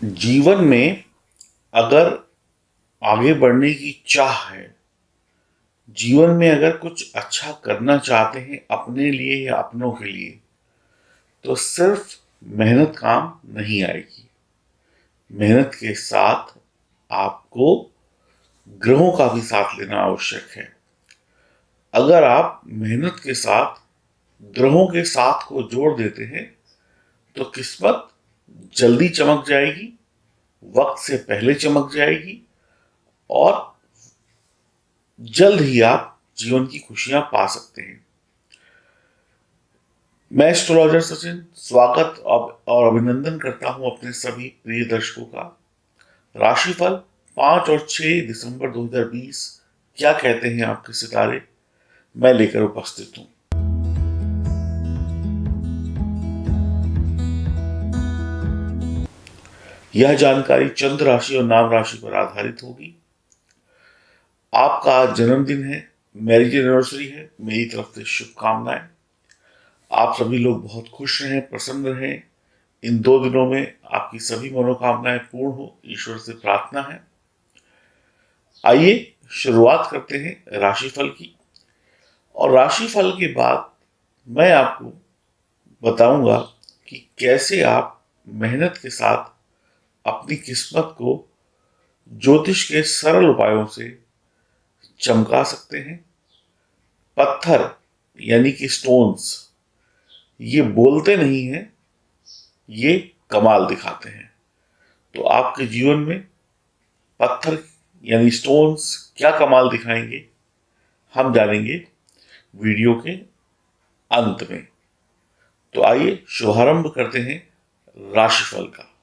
जीवन में अगर आगे बढ़ने की चाह है, जीवन में अगर कुछ अच्छा करना चाहते हैं अपने लिए या अपनों के लिए, तो सिर्फ मेहनत काम नहीं आएगी। मेहनत के साथ आपको ग्रहों का भी साथ लेना आवश्यक है। अगर आप मेहनत के साथ ग्रहों के साथ को जोड़ देते हैं, तो किस्मत जल्दी चमक जाएगी, वक्त से पहले चमक जाएगी और जल्द ही आप जीवन की खुशियां पा सकते हैं। मैं एस्ट्रोलॉजर सचिन स्वागत और अभिनंदन करता हूं अपने सभी प्रिय दर्शकों का। राशिफल 5 और 6 दिसंबर 2020 क्या कहते हैं आपके सितारे, मैं लेकर उपस्थित हूं। यह जानकारी चंद्र राशि और नाम राशि पर आधारित होगी। आपका आज जन्मदिन है, मैरिज एनिवर्सरी है, मेरी तरफ से शुभकामनाएं। आप सभी लोग बहुत खुश रहें, प्रसन्न रहें। इन 2 दिनों में आपकी सभी मनोकामनाएं पूर्ण हो, ईश्वर से प्रार्थना है। आइए शुरुआत करते हैं राशिफल की। और राशिफल के बाद मैं आपको बताऊंगा कि कैसे आप मेहनत के साथ अपनी किस्मत को ज्योतिष के सरल उपायों से चमका सकते हैं। पत्थर यानी कि स्टोन्स ये बोलते नहीं हैं, ये कमाल दिखाते हैं। तो आपके जीवन में पत्थर यानी स्टोन्स क्या कमाल दिखाएंगे, हम जानेंगे वीडियो के अंत में। तो आइए शुभारंभ करते हैं राशिफल का।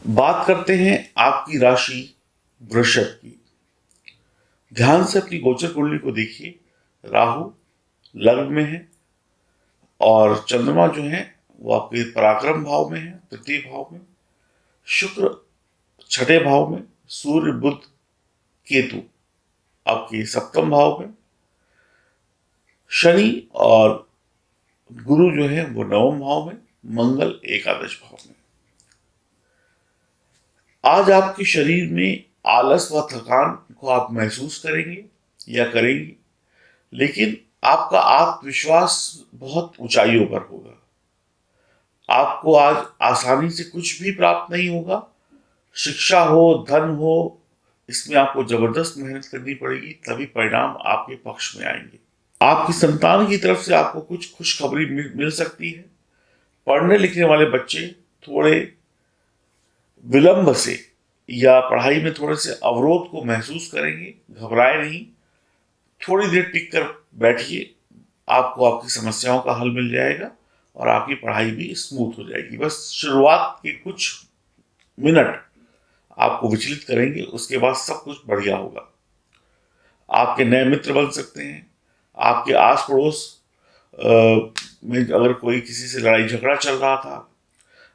बात करते हैं आपकी राशि वृषभ की। ध्यान से अपनी गोचर कुंडली को देखिए। राहु लग्न में है और चंद्रमा जो है वो आपके पराक्रम भाव में है, तृतीय भाव में। शुक्र छठे भाव में, सूर्य बुध केतु आपके सप्तम भाव में, शनि और गुरु जो है वो नवम भाव में, मंगल एकादश भाव में। आज आपके शरीर में आलस व थकान को आप महसूस करेंगे या करेंगी, लेकिन आपका आत्मविश्वास बहुत ऊंचाइयों पर होगा। आपको आज आसानी से कुछ भी प्राप्त नहीं होगा। शिक्षा हो, धन हो, इसमें आपको जबरदस्त मेहनत करनी पड़ेगी, तभी परिणाम आपके पक्ष में आएंगे। आपकी संतान की तरफ से आपको कुछ खुशखबरी मिल सकती है। पढ़ने लिखने वाले बच्चे थोड़े विलंब से या पढ़ाई में थोड़े से अवरोध को महसूस करेंगे। घबराए नहीं, थोड़ी देर टिक कर बैठिए, आपको आपकी समस्याओं का हल मिल जाएगा और आपकी पढ़ाई भी स्मूथ हो जाएगी। बस शुरुआत के कुछ मिनट आपको विचलित करेंगे, उसके बाद सब कुछ बढ़िया होगा। आपके नए मित्र बन सकते हैं। आपके आस पड़ोस में अगर कोई किसी से लड़ाई झगड़ा चल रहा था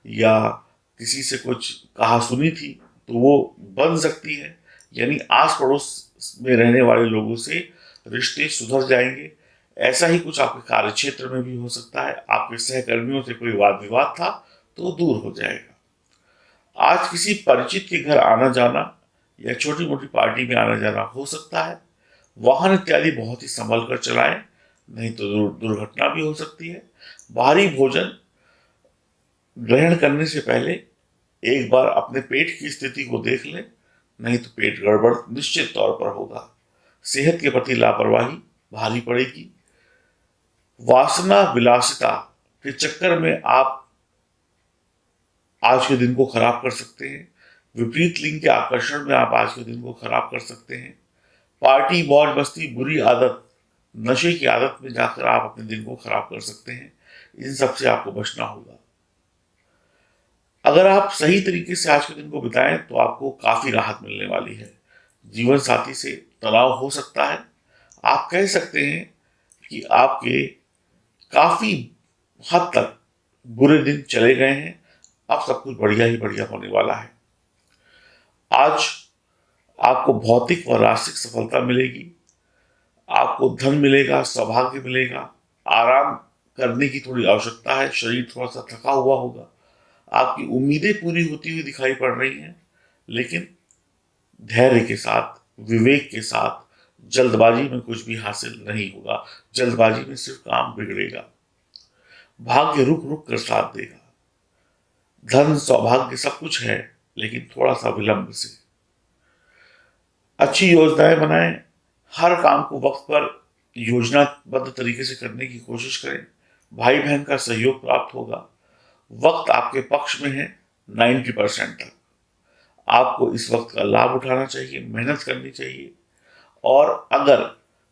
या किसी से कुछ कहा सुनी थी, तो वो बन सकती है। यानी आस पड़ोस में रहने वाले लोगों से रिश्ते सुधर जाएंगे। ऐसा ही कुछ आपके कार्य क्षेत्र में भी हो सकता है। आपके सहकर्मियों से कोई वाद विवाद था तो दूर हो जाएगा। आज किसी परिचित के घर आना जाना या छोटी मोटी पार्टी में आना जाना हो सकता है। वाहन इत्यादि बहुत ही संभल कर चलाएं, नहीं तो दुर्घटना भी हो सकती है। भारी भोजन ग्रहण करने से पहले एक बार अपने पेट की स्थिति को देख लें, नहीं तो पेट गड़बड़ निश्चित तौर पर होगा। सेहत के प्रति लापरवाही भारी पड़ेगी। वासना विलासिता के चक्कर में आप आज के दिन को खराब कर सकते हैं। विपरीत लिंग के आकर्षण में आप आज के दिन को खराब कर सकते हैं। पार्टी मौज मस्ती बुरी आदत, नशे की आदत में जाकर आप अपने दिन को खराब कर सकते हैं। इन सब से आपको बचना होगा। अगर आप सही तरीके से आज के दिन को बिताएं तो आपको काफी राहत मिलने वाली है। जीवन साथी से तनाव हो सकता है। आप कह सकते हैं कि आपके काफी हद तक बुरे दिन चले गए हैं, अब सब कुछ बढ़िया ही बढ़िया होने वाला है। आज आपको भौतिक व राशिक सफलता मिलेगी। आपको धन मिलेगा, सौभाग्य मिलेगा। आराम करने की थोड़ी आवश्यकता है, शरीर थोड़ा सा थका हुआ होगा। आपकी उम्मीदें पूरी होती हुई दिखाई पड़ रही हैं, लेकिन धैर्य के साथ, विवेक के साथ, जल्दबाजी में कुछ भी हासिल नहीं होगा। जल्दबाजी में सिर्फ काम बिगड़ेगा। भाग्य रुक रुक कर साथ देगा। धन सौभाग्य सब कुछ है, लेकिन थोड़ा सा विलंब से। अच्छी योजनाएं बनाएं, हर काम को वक्त पर योजनाबद्ध तरीके से करने की कोशिश करें। भाई बहन का सहयोग प्राप्त होगा। वक्त आपके पक्ष में है 90% तक। आपको इस वक्त का लाभ उठाना चाहिए, मेहनत करनी चाहिए। और अगर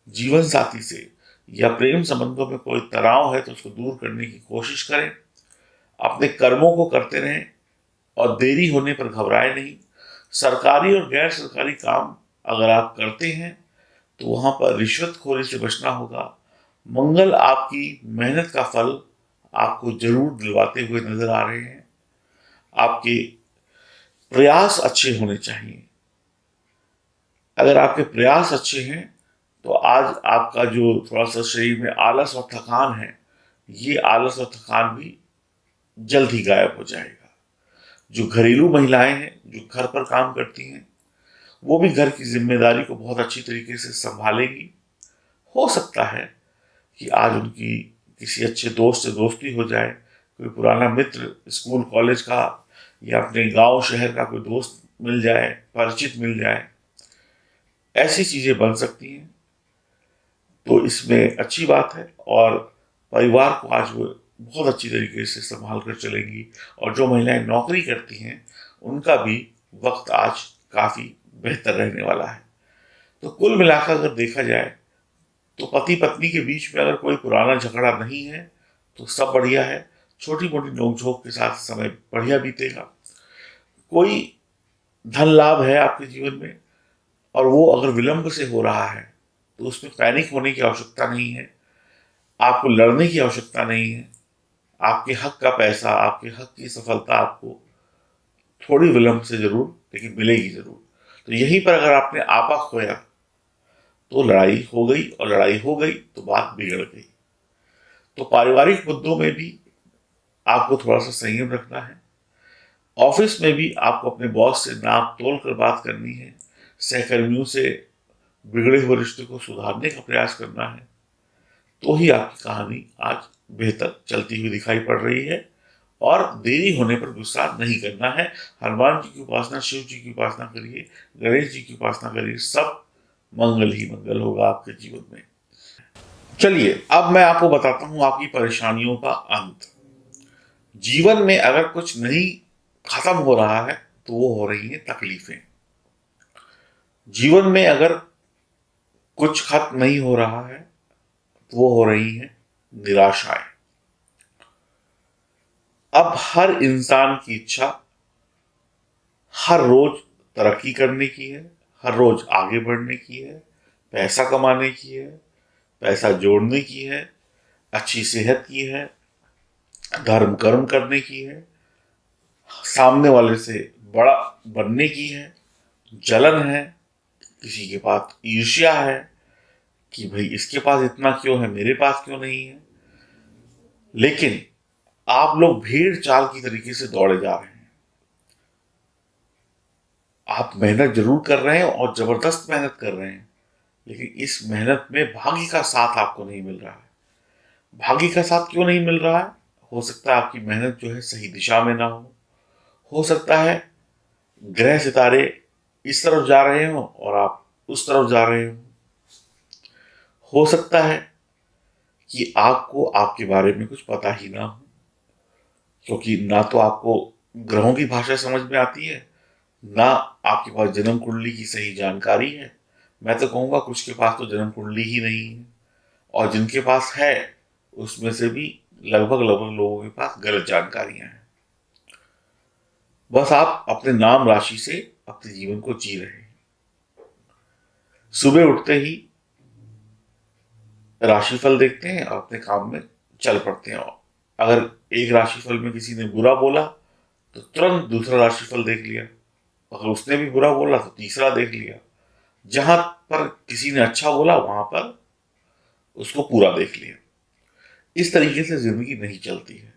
जीवन साथी से या प्रेम संबंधों में कोई तनाव है तो उसको दूर करने की कोशिश करें। अपने कर्मों को करते रहें और देरी होने पर घबराए नहीं। सरकारी और गैर सरकारी काम अगर आप करते हैं तो वहां पर रिश्वतखोरी से बचना होगा। मंगल आपकी मेहनत का फल आपको जरूर दिलवाते हुए नजर आ रहे हैं। आपके प्रयास अच्छे होने चाहिए। अगर आपके प्रयास अच्छे हैं तो आज आपका जो थोड़ा सा शरीर में आलस और थकान है, ये आलस और थकान भी जल्द ही गायब हो जाएगा। जो घरेलू महिलाएं हैं, जो घर पर काम करती हैं, वो भी घर की जिम्मेदारी को बहुत अच्छी तरीके से संभालेंगी। हो सकता है कि आज उनकी किसी अच्छे दोस्त से दोस्ती हो जाए, कोई पुराना मित्र स्कूल कॉलेज का या अपने गांव शहर का कोई दोस्त मिल जाए, परिचित मिल जाए। ऐसी चीजें बन सकती हैं, तो इसमें अच्छी बात है। और परिवार को आज वो बहुत अच्छी तरीके से संभाल कर चलेंगी। और जो महिलाएं नौकरी करती हैं उनका भी वक्त आज काफी बेहतर रहने वाला है। तो कुल मिलाकर अगर देखा जाए तो पति पत्नी के बीच में अगर कोई पुराना झगड़ा नहीं है तो सब बढ़िया है। छोटी मोटी नोकझोंक के साथ समय बढ़िया बीतेगा। कोई धन लाभ है आपके जीवन में और वो अगर विलंब से हो रहा है तो उसमें पैनिक होने की आवश्यकता नहीं है। आपको लड़ने की आवश्यकता नहीं है। आपके हक का पैसा, आपके हक की सफलता आपको थोड़ी विलंब से जरूर, लेकिन मिलेगी जरूर। तो यहीं पर अगर आपने आपा खोया तो लड़ाई हो गई, और लड़ाई हो गई तो बात बिगड़ गई। तो पारिवारिक मुद्दों में भी आपको थोड़ा सा संयम रखना है। ऑफिस में भी आपको अपने बॉस से नाप तोल कर बात करनी है। सहकर्मियों से बिगड़े हुए रिश्ते को सुधारने का प्रयास करना है। तो ही आपकी कहानी आज बेहतर चलती हुई दिखाई पड़ रही है। और देरी होने पर गुस्सा नहीं करना है। हनुमान जी की उपासना, शिव जी की उपासना करिए, गणेश जी की उपासना करिए। सब मंगल ही मंगल होगा आपके जीवन में। चलिए अब मैं आपको बताता हूं आपकी परेशानियों का अंत। जीवन में अगर कुछ नहीं खत्म हो रहा है तो वो हो रही है तकलीफें। जीवन में अगर कुछ खत्म नहीं हो रहा है तो वो हो रही है निराशाएं। अब हर इंसान की इच्छा हर रोज तरक्की करने की है, हर रोज आगे बढ़ने की है, पैसा कमाने की है, पैसा जोड़ने की है, अच्छी सेहत की है, धर्म कर्म करने की है, सामने वाले से बड़ा बनने की है, जलन है, किसी के पास ईर्ष्या है कि भाई इसके पास इतना क्यों है, मेरे पास क्यों नहीं है। लेकिन आप लोग भेड़ चाल की तरीके से दौड़े जा रहे हैं। आप मेहनत जरूर कर रहे हैं और जबरदस्त मेहनत कर रहे हैं, लेकिन इस मेहनत में भाग्य का साथ आपको नहीं मिल रहा है। भाग्य का साथ क्यों नहीं मिल रहा है? हो सकता है आपकी मेहनत जो है सही दिशा में ना हो सकता है ग्रह सितारे इस तरफ जा रहे हो और आप उस तरफ जा रहे हो सकता है कि आपको आपके बारे में कुछ पता ही ना हो, क्योंकि ना तो आपको ग्रहों की भाषा समझ में आती है, ना आपके पास जन्म कुंडली की सही जानकारी है। मैं तो कहूंगा कुछ के पास तो जन्म कुंडली ही नहीं है, और जिनके पास है उसमें से भी लगभग लगभग लोगों के पास गलत जानकारियां हैं। बस आप अपने नाम राशि से अपने जीवन को जी रहे हैं। सुबह उठते ही राशिफल देखते हैं और अपने काम में चल पड़ते हैं। अगर एक राशिफल में किसी ने बुरा बोला तो तुरंत दूसरा राशिफल देख लिया, अगर उसने भी बुरा बोला तो तीसरा देख लिया। जहां पर किसी ने अच्छा बोला वहां पर उसको पूरा देख लिया। इस तरीके से जिंदगी नहीं चलती है।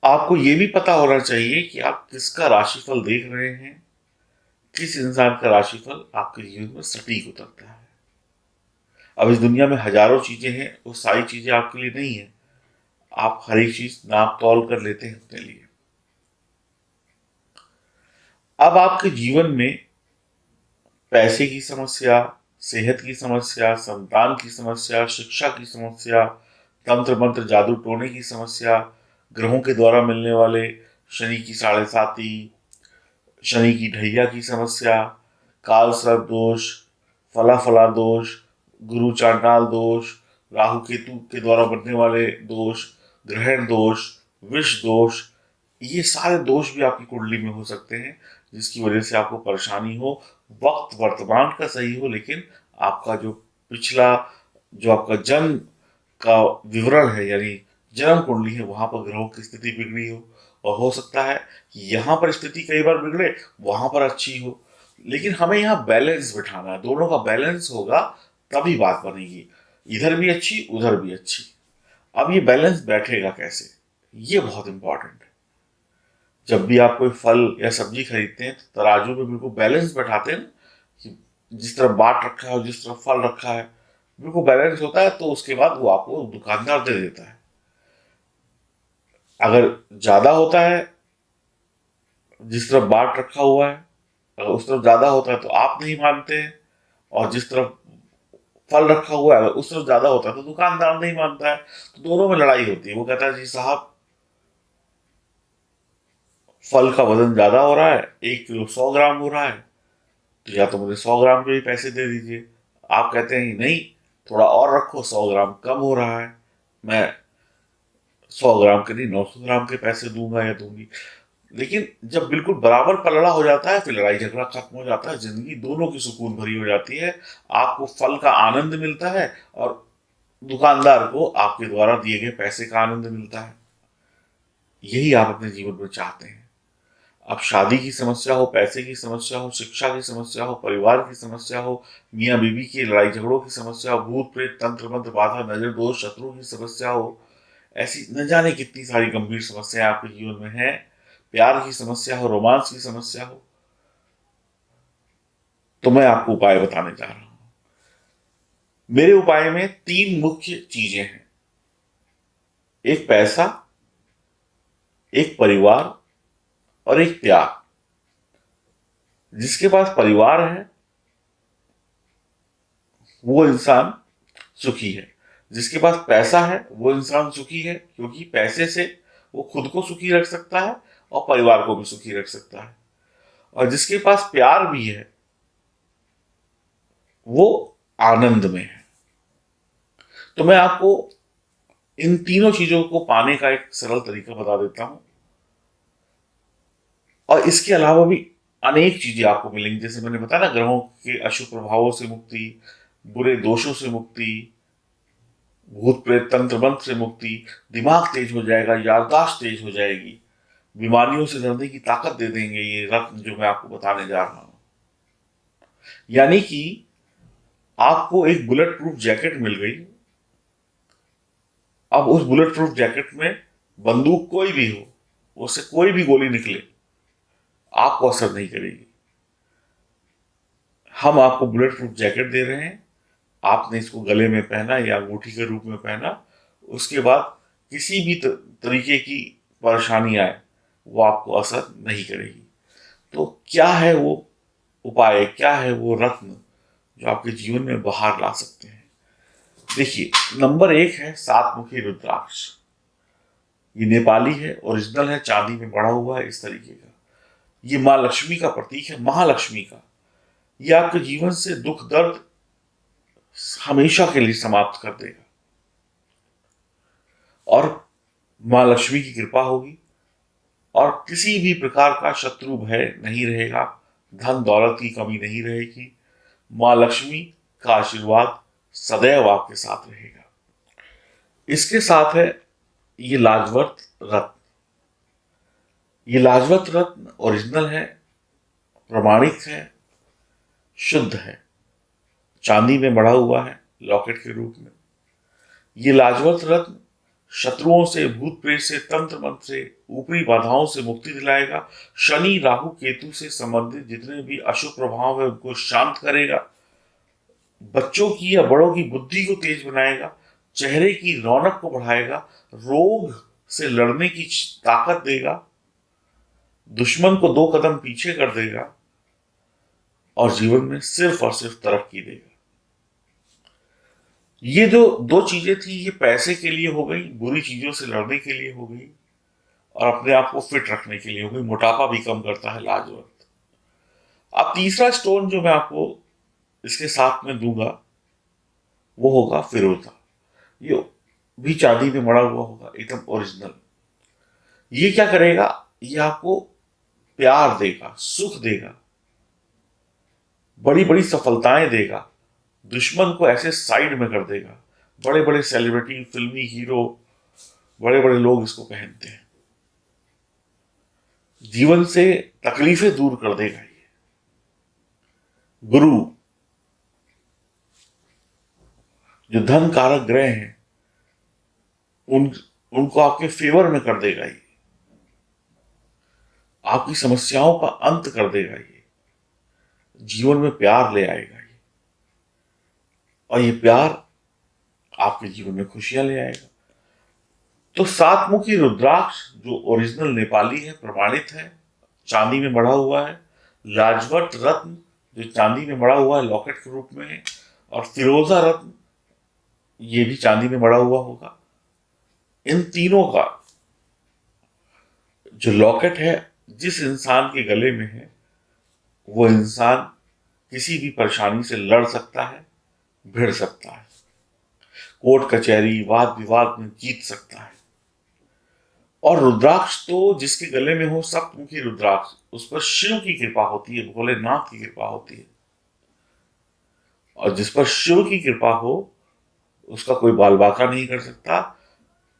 आपको ये भी पता होना चाहिए कि आप किसका राशिफल देख रहे हैं, किस इंसान का राशिफल आपके जीवन में सटीक उतरता है। अब इस दुनिया में हजारों चीजें हैं, वो सारी चीजें आपके लिए नहीं है। आप हर एक चीज नाप तौल कर लेते हैं अपने लिए। अब आपके जीवन में पैसे की समस्या, सेहत की समस्या, संतान की समस्या, शिक्षा की समस्या, तंत्र मंत्र जादू टोने की समस्या, ग्रहों के द्वारा मिलने वाले शनि की साढ़े साती, शनि की ढैया की समस्या, काल सर्प दोष, फला फला दोष, गुरु चांडाल दोष, राहु केतु के द्वारा बनने वाले दोष, ग्रहण दोष, विष दोष, ये सारे दोष भी आपकी कुंडली में हो सकते हैं, जिसकी वजह से आपको परेशानी हो। वक्त वर्तमान का सही हो, लेकिन आपका जो पिछला, जो आपका जन्म का विवरण है, यानी जन्म कुंडली है, वहां पर ग्रहों की स्थिति बिगड़ी हो। और हो सकता है कि यहाँ पर स्थिति कई बार बिगड़े, वहां पर अच्छी हो। लेकिन हमें यहाँ बैलेंस बिठाना है, दोनों का बैलेंस होगा तभी बात बनेगी। इधर भी अच्छी, उधर भी अच्छी। अब ये बैलेंस बैठेगा कैसे, ये बहुत इंपॉर्टेंट है। जब भी आप कोई फल या सब्जी खरीदते हैं तो तराजू में बिल्कुल बैलेंस बैठाते हैं ना, कि जिस तरफ बाट रखा है और जिस तरफ फल रखा है बिल्कुल बैलेंस होता है, तो उसके बाद वो आपको दुकानदार दे देता है। अगर ज्यादा होता है, जिस तरफ बाट रखा हुआ है, अगर उस तरफ ज्यादा होता है तो आप नहीं मानते हैं, और जिस तरफ फल रखा हुआ है अगर उस तरफ ज्यादा होता है तो दुकानदार नहीं मानता है। तो दोनों में लड़ाई होती है। वो कहता है जी साहब, फल का वजन ज्यादा हो रहा है, 1 किलो 100 ग्राम हो रहा है, तो या तो मुझे 100 ग्राम के भी पैसे दे दीजिए। आप कहते हैं नहीं, थोड़ा और रखो, 100 ग्राम कम हो रहा है, मैं 100 ग्राम के नहीं 900 ग्राम के पैसे दूंगा या दूंगी। लेकिन जब बिल्कुल बराबर पलड़ा हो जाता है, फिर लड़ाई झगड़ा खत्म हो जाता है, जिंदगी दोनों की सुकून भरी हो जाती है। आपको फल का आनंद मिलता है और दुकानदार को आपके द्वारा दिए गए पैसे का आनंद मिलता है। यही आप अपने जीवन में चाहते हैं। अब शादी की समस्या हो, पैसे की समस्या हो, शिक्षा की समस्या हो, परिवार की समस्या हो, मियाँ बीवी की लड़ाई झगड़ों की समस्या हो, भूत प्रेत तंत्र मंत्र बाधा नजर दोष शत्रु की समस्या हो, ऐसी न जाने कितनी सारी गंभीर समस्याएं आपके जीवन में है, प्यार की समस्या हो, रोमांस की समस्या हो, तो मैं आपको उपाय बताने जा रहा हूं। मेरे उपाय में 3 मुख्य चीजें हैं। एक पैसा, एक परिवार और एक त्याग। जिसके पास परिवार है वो इंसान सुखी है। जिसके पास पैसा है वो इंसान सुखी है, क्योंकि पैसे से वो खुद को सुखी रख सकता है और परिवार को भी सुखी रख सकता है। और जिसके पास प्यार भी है वो आनंद में है। तो मैं आपको इन तीनों चीजों को पाने का एक सरल तरीका बता देता हूं। और इसके अलावा भी अनेक चीजें आपको मिलेंगी। जैसे मैंने बताया ना, ग्रहों के अशुभ प्रभावों से मुक्ति, बुरे दोषों से मुक्ति, भूत प्रेत तंत्र मंत्र से मुक्ति, दिमाग तेज हो जाएगा, याददाश्त तेज हो जाएगी, बीमारियों से लड़ने की ताकत दे देंगे ये रत्न जो मैं आपको बताने जा रहा हूं। यानी कि आपको एक बुलेट प्रूफ जैकेट मिल गई। अब उस बुलेट प्रूफ जैकेट में बंदूक कोई भी हो, उससे कोई भी गोली निकले, आपको असर नहीं करेगी। हम आपको बुलेट प्रूफ जैकेट दे रहे हैं, आपने इसको गले में पहना या अंगूठी के रूप में पहना, उसके बाद किसी भी तरीके की परेशानी आए वो आपको असर नहीं करेगी। तो क्या है वो उपाय, क्या है वो रत्न जो आपके जीवन में बाहर ला सकते हैं? देखिए, नंबर 1 है 7 मुखी रुद्राक्ष। ये नेपाली है, ओरिजिनल है, चांदी में बड़ा हुआ है, इस तरीके का। ये माँ लक्ष्मी का प्रतीक है, महालक्ष्मी का। ये आपके जीवन से दुख दर्द हमेशा के लिए समाप्त कर देगा और माँ लक्ष्मी की कृपा होगी और किसी भी प्रकार का शत्रु भय नहीं रहेगा, धन दौलत की कमी नहीं रहेगी। माँ लक्ष्मी का आशीर्वाद सदैव आपके साथ रहेगा। इसके साथ है ये लाजवंत रत्न। ये लाजवंत रत्न ओरिजिनल है, प्रमाणिक है, शुद्ध है, चांदी में बड़ा हुआ है लॉकेट के रूप में। ये लाजवंत रत्न शत्रुओं से, भूत प्रेत से, तंत्र मंत्र से, ऊपरी बाधाओं से मुक्ति दिलाएगा। शनि राहु केतु से संबंधित जितने भी अशुभ प्रभाव है उनको शांत करेगा। बच्चों की या बड़ों की बुद्धि को तेज बनाएगा। चेहरे की रौनक को बढ़ाएगा। रोग से लड़ने की ताकत देगा। दुश्मन को 2 कदम पीछे कर देगा और जीवन में सिर्फ और सिर्फ तरक्की देगा। ये जो 2 चीजें थी ये पैसे के लिए हो गई, बुरी चीजों से लड़ने के लिए हो गई और अपने आप को फिट रखने के लिए हो गई। मोटापा भी कम करता है लाजवंत। अब तीसरा स्टोन जो मैं आपको इसके साथ में दूंगा वो होगा फिरोजा। ये भी चांदी में मड़ा हुआ होगा, एकदम ओरिजिनल। ये क्या करेगा? ये आपको प्यार देगा, सुख देगा, बड़ी बड़ी सफलताएं देगा, दुश्मन को ऐसे साइड में कर देगा। बड़े बड़े सेलिब्रिटी, फिल्मी हीरो, बड़े बड़े लोग इसको पहनते हैं। जीवन से तकलीफें दूर कर देगा ये। गुरु जो धन कारक ग्रह हैं उनको आपके फेवर में कर देगा ये। आपकी समस्याओं का अंत कर देगा ये। जीवन में प्यार ले आएगा ये, और ये प्यार आपके जीवन में खुशियां ले आएगा। तो 7 मुखी रुद्राक्ष जो ओरिजिनल नेपाली है, प्रमाणित है, चांदी में मढ़ा हुआ है। लाजवंत रत्न जो चांदी में मढ़ा हुआ है, लॉकेट के रूप में है। और फिरोजा रत्न ये भी चांदी में मढ़ा हुआ होगा। इन तीनों का जो लॉकेट है जिस इंसान के गले में है वो इंसान किसी भी परेशानी से लड़ सकता है, भिड़ सकता है, कोर्ट कचहरी, वाद विवाद में जीत सकता है। और रुद्राक्ष तो जिसके गले में हो, सप्तमुखी रुद्राक्ष, उस पर शिव की कृपा होती है, भोलेनाथ की कृपा होती है। और जिस पर शिव की कृपा हो उसका कोई बाल बाका नहीं कर सकता।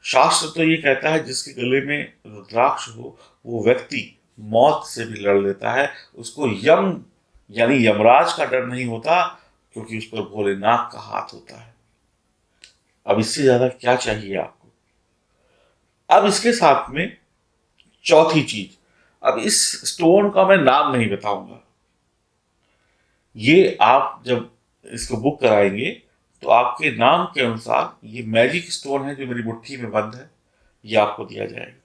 शास्त्र तो ये कहता है जिसके गले में रुद्राक्ष हो वो व्यक्ति मौत से भी लड़ लेता है। उसको यम यानी यमराज का डर नहीं होता, क्योंकि उस पर भोलेनाथ का हाथ होता है। अब इससे ज्यादा क्या चाहिए आपको? अब इसके साथ में चौथी चीज, अब इस स्टोन का मैं नाम नहीं बताऊंगा। ये आप जब इसको बुक कराएंगे तो आपके नाम के अनुसार ये मैजिक स्टोन है जो मेरी मुट्ठी में बंद है, ये आपको दिया जाएगा।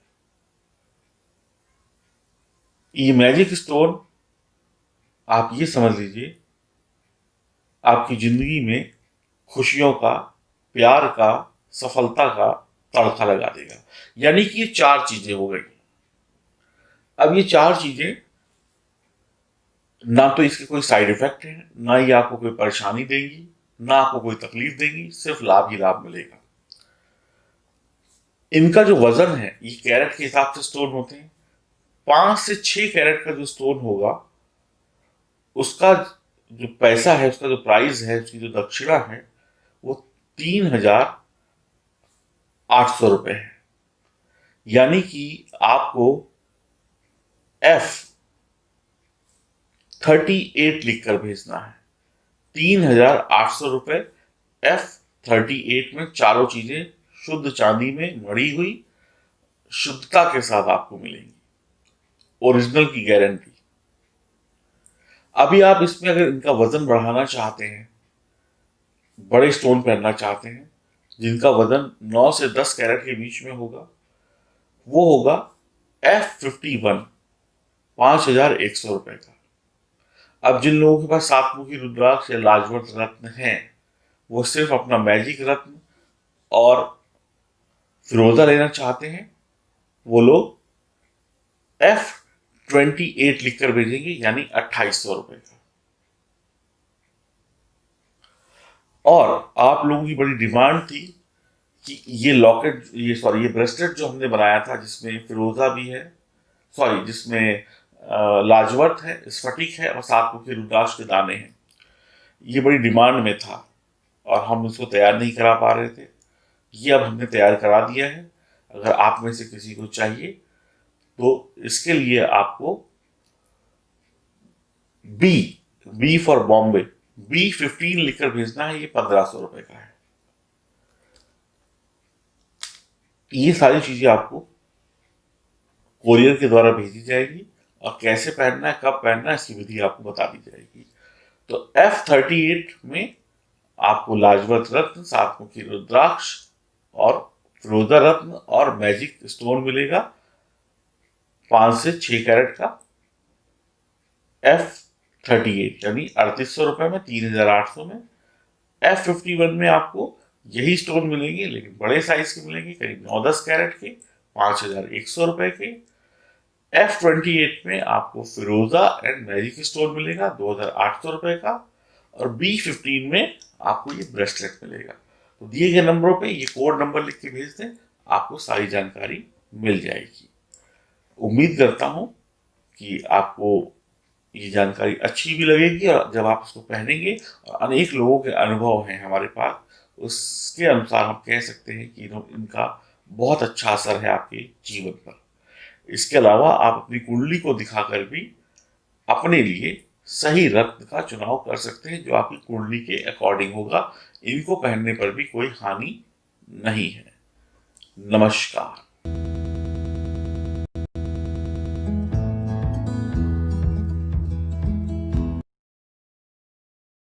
ये मैजिक स्टोन आप ये समझ लीजिए आपकी जिंदगी में खुशियों का, प्यार का, सफलता का तड़का लगा देगा। यानी कि ये 4 चीजें हो गई। अब ये 4 चीजें ना तो इसके कोई साइड इफेक्ट है, ना ये आपको कोई परेशानी देगी, ना आपको कोई तकलीफ देगी, सिर्फ लाभ ही लाभ मिलेगा। इनका जो वजन है ये कैरेट के हिसाब से स्टोन होते हैं। 5 से 6 कैरेट का जो स्टोन होगा उसका जो पैसा है, उसका जो प्राइस है, उसकी जो दक्षिणा है वो 3,800 रुपये है। यानी कि आपको F38 लिखकर भेजना है। 3,800 रुपये F38 में 4 चीजें शुद्ध चांदी में मढ़ी हुई शुद्धता के साथ आपको मिलेंगी, ओरिजिनल की गारंटी। अभी आप इसमें अगर इनका वजन बढ़ाना चाहते हैं, बड़े स्टोन पहनना चाहते हैं जिनका वजन 9 से 10 कैरेट के बीच में होगा, वो होगा F51, 5,100 रुपये का। अब जिन लोगों के पास 7 मुखी रुद्राक्ष या लाजवंत रत्न है वो सिर्फ अपना मैजिक रत्न और फिरोजा लेना चाहते हैं, वो लोग F28 लिखकर भेजेंगे, यानी 2,800 रुपये का। और आप लोगों की बड़ी डिमांड थी कि ये लॉकेट, ये ब्रेसलेट जो हमने बनाया था जिसमें फिरोजा भी है, जिसमें लाजवंत है, स्फटिक है और 7 मुखी रुद्राक्ष के दाने हैं, ये बड़ी डिमांड में था और हम इसको तैयार नहीं करा पा रहे थे। ये अब हमने तैयार करा दिया है। अगर आप में से किसी को चाहिए तो इसके लिए आपको बी फॉर बॉम्बे, B15 लिखकर भेजना है। ये 1,500 रुपये का है। ये सारी चीजें आपको कोरियर के द्वारा भेजी जाएगी, और कैसे पहनना है, कब पहनना है, इसकी विधि आपको बता दी जाएगी। तो F38 में आपको लाजवत रत्न, सातमुखी रुद्राक्ष और फिरोजा रत्न और मैजिक स्टोन मिलेगा 5 से 6 कैरेट का। F38 यानी 3800 रुपए में, 3800 में। F51 में आपको यही स्टोन मिलेंगे, लेकिन बड़े साइज के मिलेंगे, करीब 9-10 कैरेट के, 5100 रुपए के। F28 में आपको फिरोजा एंड मैजिक स्टोन मिलेगा 2800 रुपए का। और B15 में आपको ये ब्रेसलेट मिलेगा। तो दिए गए नंबरों पे ये कोड नंबर लिख के भेज दें, आपको सारी जानकारी मिल जाएगी। उम्मीद करता हूँ कि आपको ये जानकारी अच्छी भी लगेगी, और जब आप इसको पहनेंगे, और अनेक लोगों के अनुभव हैं हमारे पास, उसके अनुसार हम कह सकते हैं कि इनका बहुत अच्छा असर है आपके जीवन पर। इसके अलावा आप अपनी कुंडली को दिखाकर भी अपने लिए सही रत्न का चुनाव कर सकते हैं, जो आपकी कुंडली के अकॉर्डिंग होगा। इनको पहनने पर भी कोई हानि नहीं है। नमस्कार।